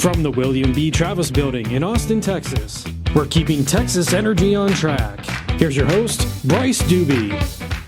From the William B. Travis Building in Austin, Texas, we're keeping Texas energy on track. Here's your host, Bryce Doobie.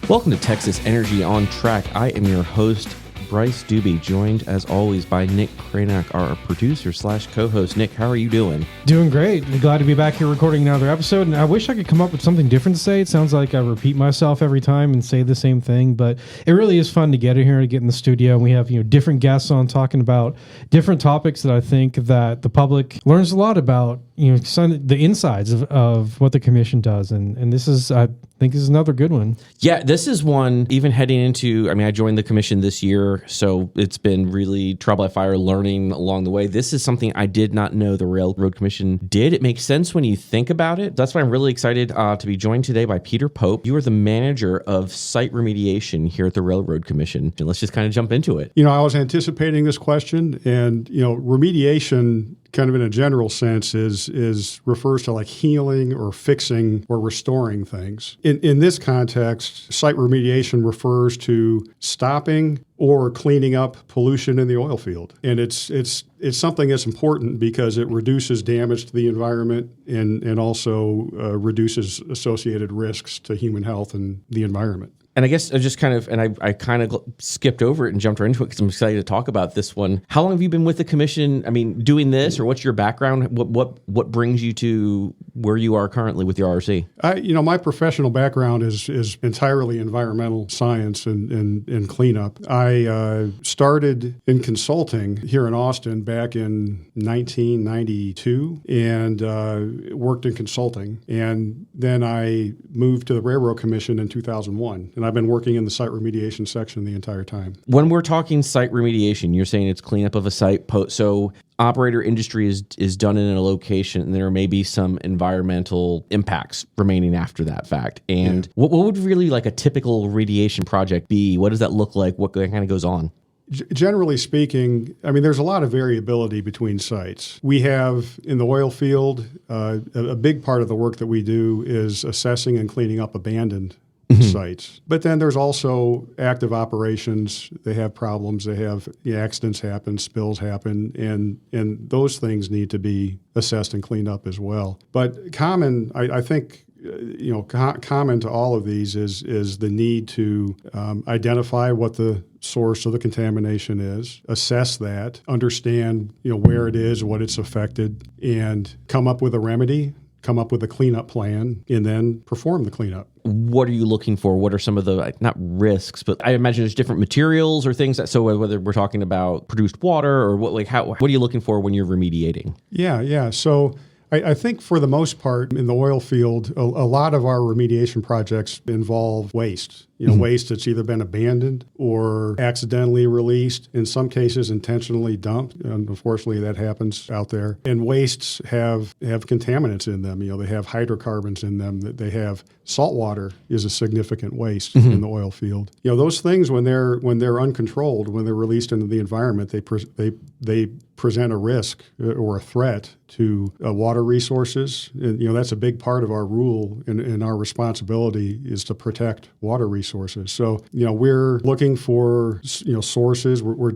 Welcome to Texas Energy on Track. I am your host, Bryce Doobie, joined as always by Nick Cranack, our producer / co-host. Nick, how are you doing? Doing great. Glad to be back here recording another episode. And I wish I could come up with something different to say. It sounds like I repeat myself every time and say the same thing, but it really is fun to get in here, to get in the studio. And we have, different guests on talking about different topics that I think that the public learns a lot about, the insides of what the commission does. And this is, I think this is another good one. Yeah, this is one, even heading into, I joined the commission this year, so it's been really trial by fire learning along the way. This is something I did not know the Railroad Commission did. It makes sense when you think about it. That's why I'm really excited to be joined today by Peter Pope. You are the manager of site remediation here at the Railroad Commission. And let's just kind of jump into it. I was anticipating this question, and, remediation kind of in a general sense is refers to like healing or fixing or restoring things. In this context, site remediation refers to stopping or cleaning up pollution in the oil field. And it's something that's important because it reduces damage to the environment and also reduces associated risks to human health and the environment. And I guess I just I kind of skipped over it and jumped right into it because I'm excited to talk about this one. How long have you been with the commission? Doing this, or what's your background? What brings you to where you are currently with your RC? My professional background is entirely environmental science and cleanup. I started in consulting here in Austin back in 1992 and worked in consulting. And then I moved to the Railroad Commission in 2001. And I've been working in the site remediation section the entire time. When we're talking site remediation, you're saying it's cleanup of a site. So operator industry is done in a location, and there may be some environmental impacts remaining after that fact. And what would really like a typical remediation project be? What does that look like? What kind of goes on? Generally speaking, there's a lot of variability between sites. We have in the oil field, a big part of the work that we do is assessing and cleaning up abandoned sites. But then there's also active operations. They have problems. They have accidents happen, spills happen, and those things need to be assessed and cleaned up as well. But common, I think, common to all of these is the need to identify what the source of the contamination is, assess that, understand where it is, what it's affected, and come up with a remedy, come up with a cleanup plan, and then perform the cleanup. What are you looking for? What are some of the, not risks, but I imagine there's different materials or things so whether we're talking about produced water or what are you looking for when you're remediating? Yeah. So I think for the most part in the oil field, a lot of our remediation projects involve waste. Waste that's either been abandoned or accidentally released, in some cases intentionally dumped. And unfortunately, that happens out there. And wastes have contaminants in them. They have hydrocarbons in them. They have salt water is a significant waste in the oil field. Those things when they're uncontrolled, when they're released into the environment, they present a risk or a threat to water resources. And, that's a big part of our rule and our responsibility is to protect water resources. So, we're looking for, sources. We're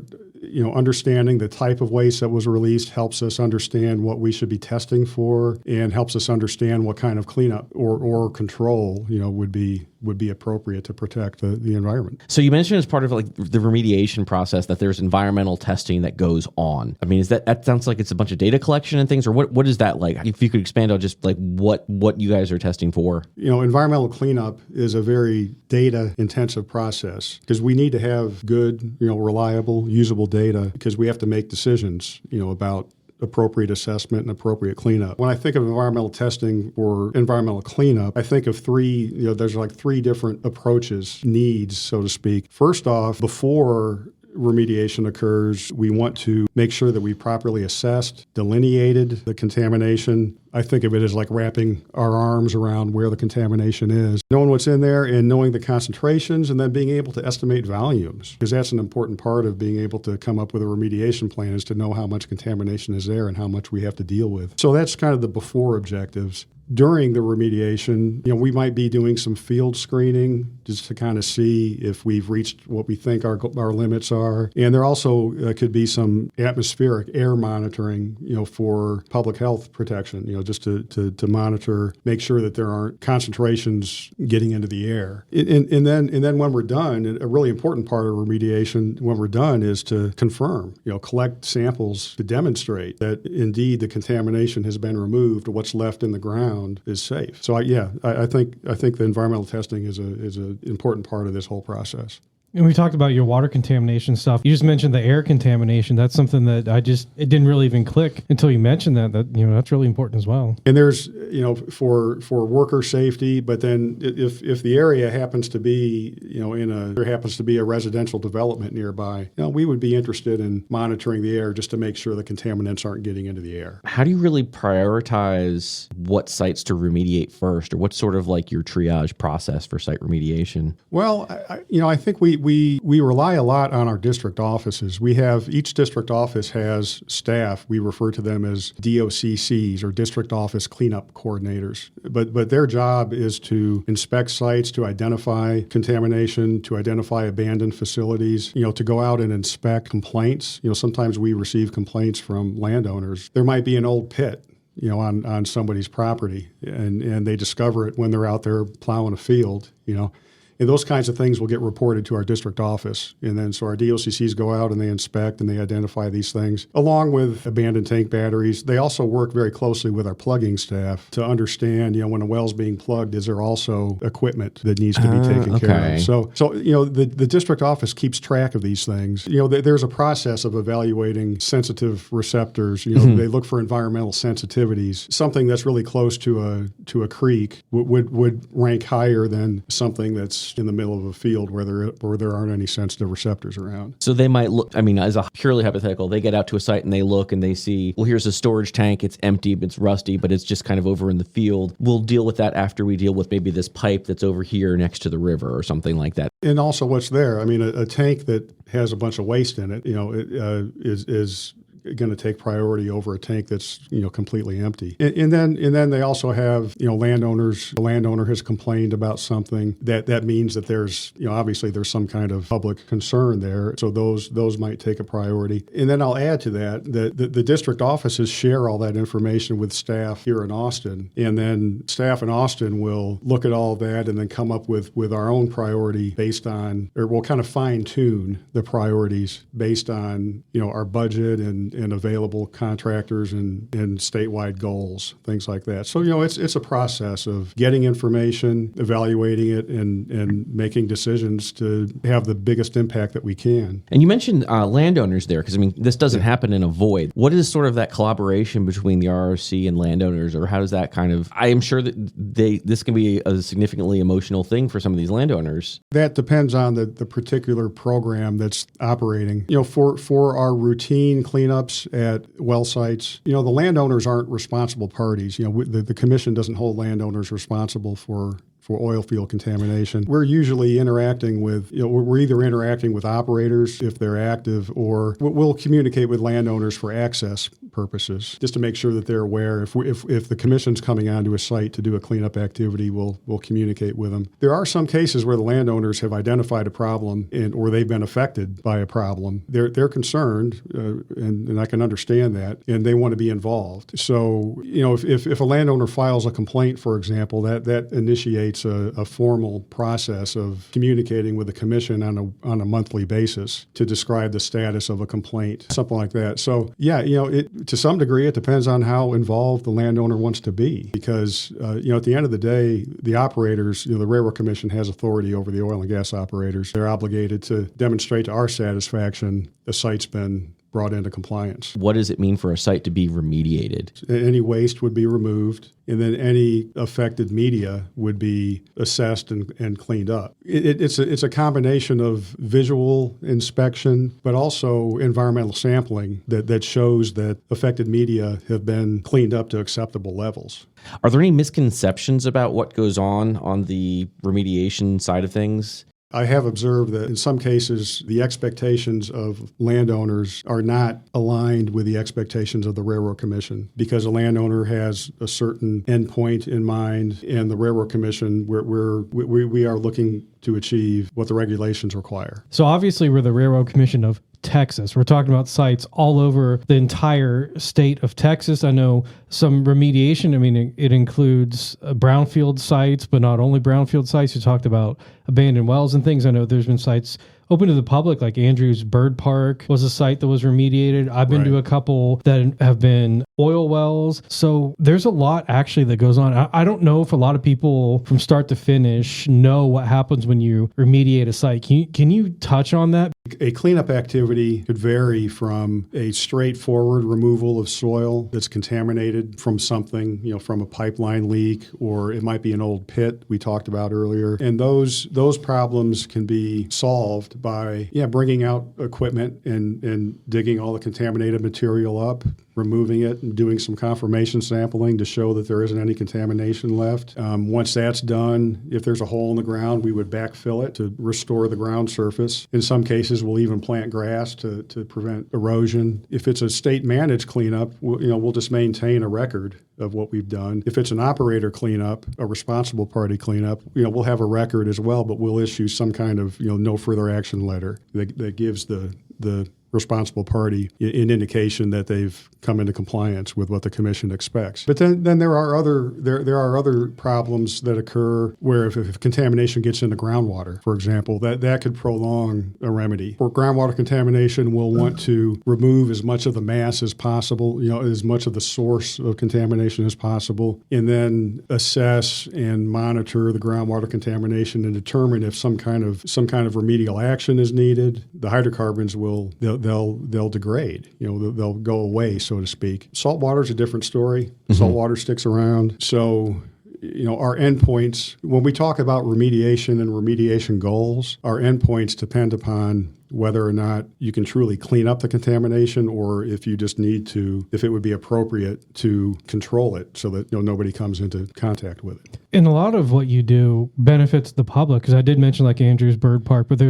understanding the type of waste that was released helps us understand what we should be testing for and helps us understand what kind of cleanup or control, would be appropriate to protect the environment. So you mentioned as part of like the remediation process that there's environmental testing that goes on. Is that sounds like it's a bunch of data collection and things, or what is that like? If you could expand on just like what you guys are testing for. Environmental cleanup is a very data intensive process because we need to have good, reliable, usable data because we have to make decisions, about appropriate assessment and appropriate cleanup. When I think of environmental testing or environmental cleanup, I think of there's like three different approaches, needs, so to speak. First off, before remediation occurs, we want to make sure that we properly assessed, delineated the contamination, I think of it as like wrapping our arms around where the contamination is, knowing what's in there and knowing the concentrations, and then being able to estimate volumes, because that's an important part of being able to come up with a remediation plan, is to know how much contamination is there and how much we have to deal with. So that's kind of the before objectives. During the remediation, we might be doing some field screening just to kind of see if we've reached what we think our limits are. And there also could be some atmospheric air monitoring, for public health protection, just to monitor, make sure that there aren't concentrations getting into the air. And then when we're done, a really important part of remediation when we're done is to confirm, collect samples to demonstrate that indeed the contamination has been removed, or what's left in the ground is safe. So I think the environmental testing is an important part of this whole process. And we talked about your water contamination stuff. You just mentioned the air contamination. That's something that it didn't really even click until you mentioned that that's really important as well. And there's, for worker safety, but then if the area happens to be, there happens to be a residential development nearby, we would be interested in monitoring the air just to make sure the contaminants aren't getting into the air. How do you really prioritize what sites to remediate first, or what's sort of like your triage process for site remediation? Well, I think we rely a lot on our district offices. Each district office has staff. We refer to them as DOCCs, or District Office Cleanup Coordinators. But their job is to inspect sites, to identify contamination, to identify abandoned facilities, to go out and inspect complaints. Sometimes we receive complaints from landowners. There might be an old pit on somebody's property, and they discover it when they're out there plowing a field, And those kinds of things will get reported to our district office. And then so our DOCCs go out and they inspect and they identify these things, along with abandoned tank batteries. They also work very closely with our plugging staff to understand, when a well's being plugged, is there also equipment that needs to be taken care of? So the district office keeps track of these things. There's a process of evaluating sensitive receptors. They look for environmental sensitivities. Something that's really close to a creek would rank higher than something that's in the middle of a field where there aren't any sensitive receptors around. So they might look, as a purely hypothetical, they get out to a site and they look and they see, well, here's a storage tank, it's empty, it's rusty, but it's just kind of over in the field. We'll deal with that after we deal with maybe this pipe that's over here next to the river or something like that. And also what's there. A tank that has a bunch of waste in it, is going to take priority over a tank that's completely empty. And then they also have landowners. The landowner has complained about something that means that there's obviously there's some kind of public concern there. So those might take a priority. And then I'll add to that the district offices share all that information with staff here in Austin, and then staff in Austin will look at all that and then come up with our own priority based on, or we'll kind of fine tune the priorities based on our budget and available contractors and statewide goals, things like that. So, it's a process of getting information, evaluating it, and making decisions to have the biggest impact that we can. And you mentioned landowners there, because, this doesn't happen in a void. What is sort of that collaboration between the RRC and landowners, or how does that kind of, I am sure that this can be a significantly emotional thing for some of these landowners. That depends on the particular program that's operating. For our routine cleanups at well sites, the landowners aren't responsible parties. The commission doesn't hold landowners responsible for oil field contamination. We're usually interacting with, we're either interacting with operators if they're active, or we'll communicate with landowners for access purposes, just to make sure that they're aware. If the commission's coming onto a site to do a cleanup activity, we'll communicate with them. There are some cases where the landowners have identified a problem or they've been affected by a problem. They're concerned, and I can understand that, and they want to be involved. So, if a landowner files a complaint, for example, that initiates a formal process of communicating with the commission on a monthly basis to describe the status of a complaint, something like that. So, to some degree, it depends on how involved the landowner wants to be, because, at the end of the day, the operators, the Railroad Commission has authority over the oil and gas operators. They're obligated to demonstrate to our satisfaction the site's been brought into compliance. What does it mean for a site to be remediated? Any waste would be removed, and then any affected media would be assessed and cleaned up. It's a combination of visual inspection, but also environmental sampling that shows that affected media have been cleaned up to acceptable levels. Are there any misconceptions about what goes on the remediation side of things? I have observed that in some cases, the expectations of landowners are not aligned with the expectations of the Railroad Commission, because a landowner has a certain endpoint in mind, and the Railroad Commission, we are looking to achieve what the regulations require. So obviously we're the Railroad Commission of Texas. We're talking about sites all over the entire state of Texas. I know some remediation, I mean, it includes brownfield sites, but not only brownfield sites. You talked about abandoned wells and things. I know there's been sites open to the public, like Andrews Bird Park was a site that was remediated. I've been to a couple that have been oil wells. So there's a lot actually that goes on. I don't know if a lot of people from start to finish know what happens when you remediate a site. Can you touch on that? A cleanup activity could vary from a straightforward removal of soil that's contaminated from something, from a pipeline leak, or it might be an old pit we talked about earlier. And those problems can be solved by bringing out equipment and digging all the contaminated material up, removing it, and doing some confirmation sampling to show that there isn't any contamination left. Once that's done, if there's a hole in the ground, we would backfill it to restore the ground surface. In some cases, we'll even plant grass to prevent erosion. If it's a state-managed cleanup, we'll just maintain a record of what we've done. If it's an operator cleanup, a responsible party cleanup, we'll have a record as well, but we'll issue some kind of no further action letter that gives the responsible party an indication that they've come into compliance with what the commission expects. But then there are other problems that occur where if contamination gets into groundwater, for example, that could prolong a remedy. For groundwater contamination, we'll want to remove as much of the mass as possible, as much of the source of contamination as possible, and then assess and monitor the groundwater contamination and determine if some kind of remedial action is needed. The hydrocarbons they'll degrade, they'll go away, so to speak. Salt water is a different story. Salt water sticks around. So, our endpoints, when we talk about remediation and remediation goals, our endpoints depend upon whether or not you can truly clean up the contamination, or if you just need to, if it would be appropriate to control it so that nobody comes into contact with it. And a lot of what you do benefits the public, because I did mention like Andrews Bird Park, but there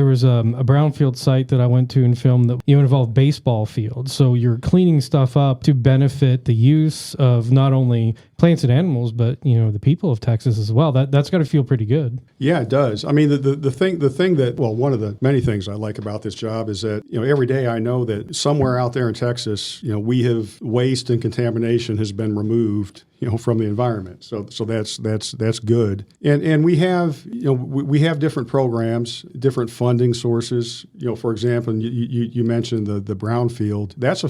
was a brownfield site that I went to and filmed that involved baseball fields. So you're cleaning stuff up to benefit the use of not only plants and animals, but the people of Texas as well. That's got to feel pretty good. Yeah, it does. I mean, the thing that, one of the many things I like about this job is that every day I know that somewhere out there in Texas, we have waste and contamination has been removed from the environment. So that's good. And we have we have different programs, different funding sources. For example, you mentioned the brownfield. That's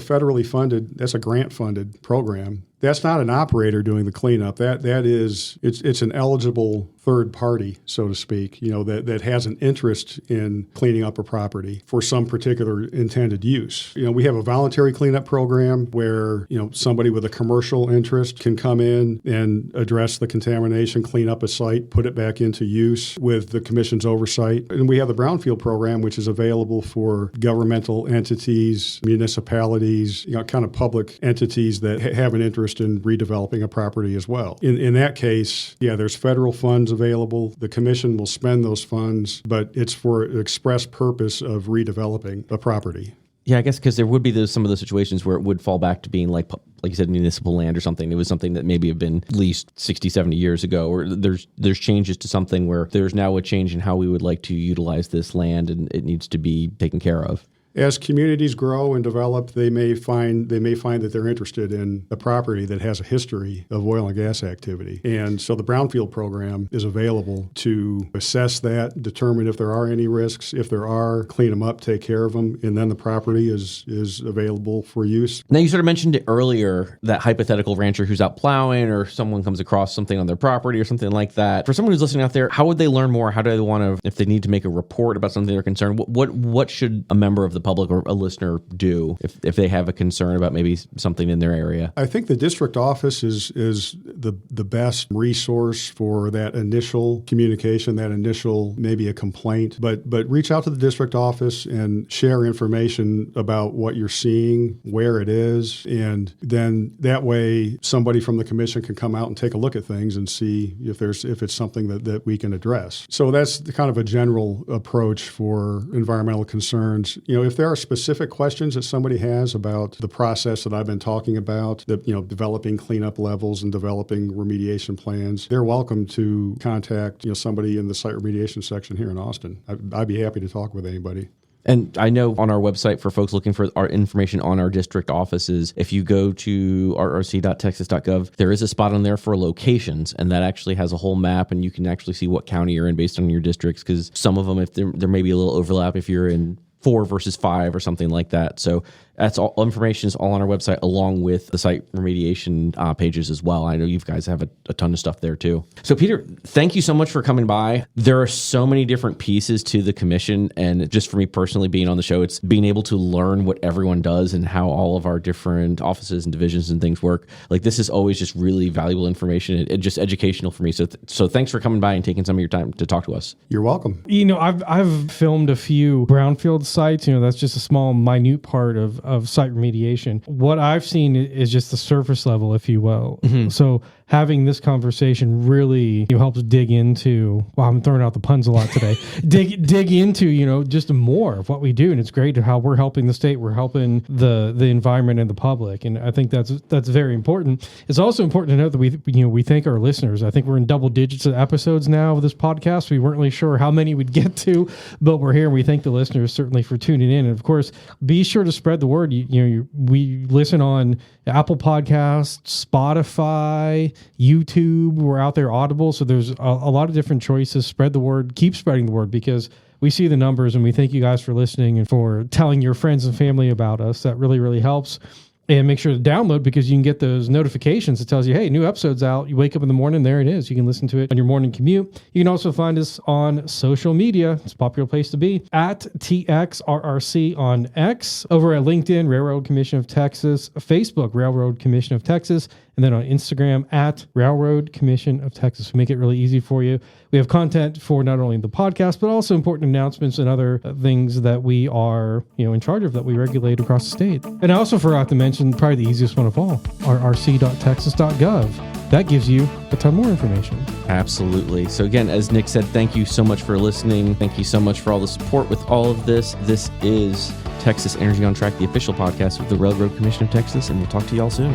a grant funded program. That's not an operator doing the cleanup. It's an eligible third party, so to speak, that has an interest in cleaning up a property for some particular intended use. We have a voluntary cleanup program where, somebody with a commercial interest can come in and address the contamination, clean up a site, put it back into use with the commission's oversight. And we have the brownfield program, which is available for governmental entities, municipalities, kind of public entities that have an interest in redeveloping a property as well. In that case, there's federal funds available. The commission will spend those funds, but it's for an express purpose of redeveloping a property. Yeah, I guess because there would be some of those situations where it would fall back to being like you said, municipal land or something. It was something that maybe had been leased 60, 70 years ago, or there's changes to something where there's now a change in how we would like to utilize this land, and it needs to be taken care of. As communities grow and develop, they may find that they're interested in a property that has a history of oil and gas activity. And so the brownfield program is available to assess that, determine if there are any risks. If there are, clean them up, take care of them, and then the property is available for use. Now, you sort of mentioned it earlier, that hypothetical rancher who's out plowing, or someone comes across something on their property or something like that. For someone who's listening out there, how would they learn more? How do they want to, if they need to make a report about something they're concerned, what should a member of the public or a listener do if they have a concern about maybe something in their area? I think the district office is the best resource for that initial communication, that initial maybe a complaint. But reach out to the district office and share information about what you're seeing, where it is, and then that way somebody from the commission can come out and take a look at things and see if it's something that we can address. So that's kind of a general approach for environmental concerns. If there are specific questions that somebody has about the process that I've been talking about, developing cleanup levels and developing remediation plans, they're welcome to contact somebody in the site remediation section here in Austin. I'd be happy to talk with anybody. And I know on our website, for folks looking for our information on our district offices, if you go to rrc.texas.gov, there is a spot on there for locations, and that actually has a whole map, and you can actually see what county you're in based on your districts, because some of them, if there may be a little overlap if you're in 4 versus 5 or something like that. So that's all information is all on our website, along with the site remediation pages as well. I know you guys have a ton of stuff there too. So Peter, thank you so much for coming by. There are so many different pieces to the commission, and just for me personally being on the show, it's being able to learn what everyone does and how all of our different offices and divisions and things work. Like, this is always just really valuable information and just educational for me. So thanks for coming by and taking some of your time to talk to us. You're welcome. I've filmed a few brownfield sites. That's just a small, minute part of site remediation. What I've seen is just the surface level, if you will. Mm-hmm. So having this conversation really helps dig into, well, I'm throwing out the puns a lot today, dig into, just more of what we do. And it's great how we're helping the state, we're helping the environment and the public. And I think that's very important. It's also important to note that we thank our listeners. I think we're in double digits of episodes now of this podcast. We weren't really sure how many we'd get to, but we're here, and we thank the listeners certainly for tuning in. And of course, be sure to spread the word. We listen on Apple Podcasts, Spotify, YouTube. We're out there, Audible. So there's a lot of different choices. Spread the word. Keep spreading the word, because we see the numbers, and we thank you guys for listening and for telling your friends and family about us. That really, really helps. And make sure to download, because you can get those notifications that tells you, hey, new episode's out. You wake up in the morning, there it is. You can listen to it on your morning commute. You can also find us on social media. It's a popular place to be. At TXRRC on X, over at LinkedIn, Railroad Commission of Texas, Facebook, Railroad Commission of Texas, and then on Instagram at Railroad Commission of Texas. We make it really easy for you. We have content for not only the podcast, but also important announcements and other things that we are, in charge of, that we regulate across the state. And I also forgot to mention probably the easiest one of all, rrc.texas.gov. That gives you a ton more information. Absolutely. So again, as Nick said, thank you so much for listening. Thank you so much for all the support with all of this. This is Texas Energy on Track, the official podcast of the Railroad Commission of Texas, and we'll talk to you all soon.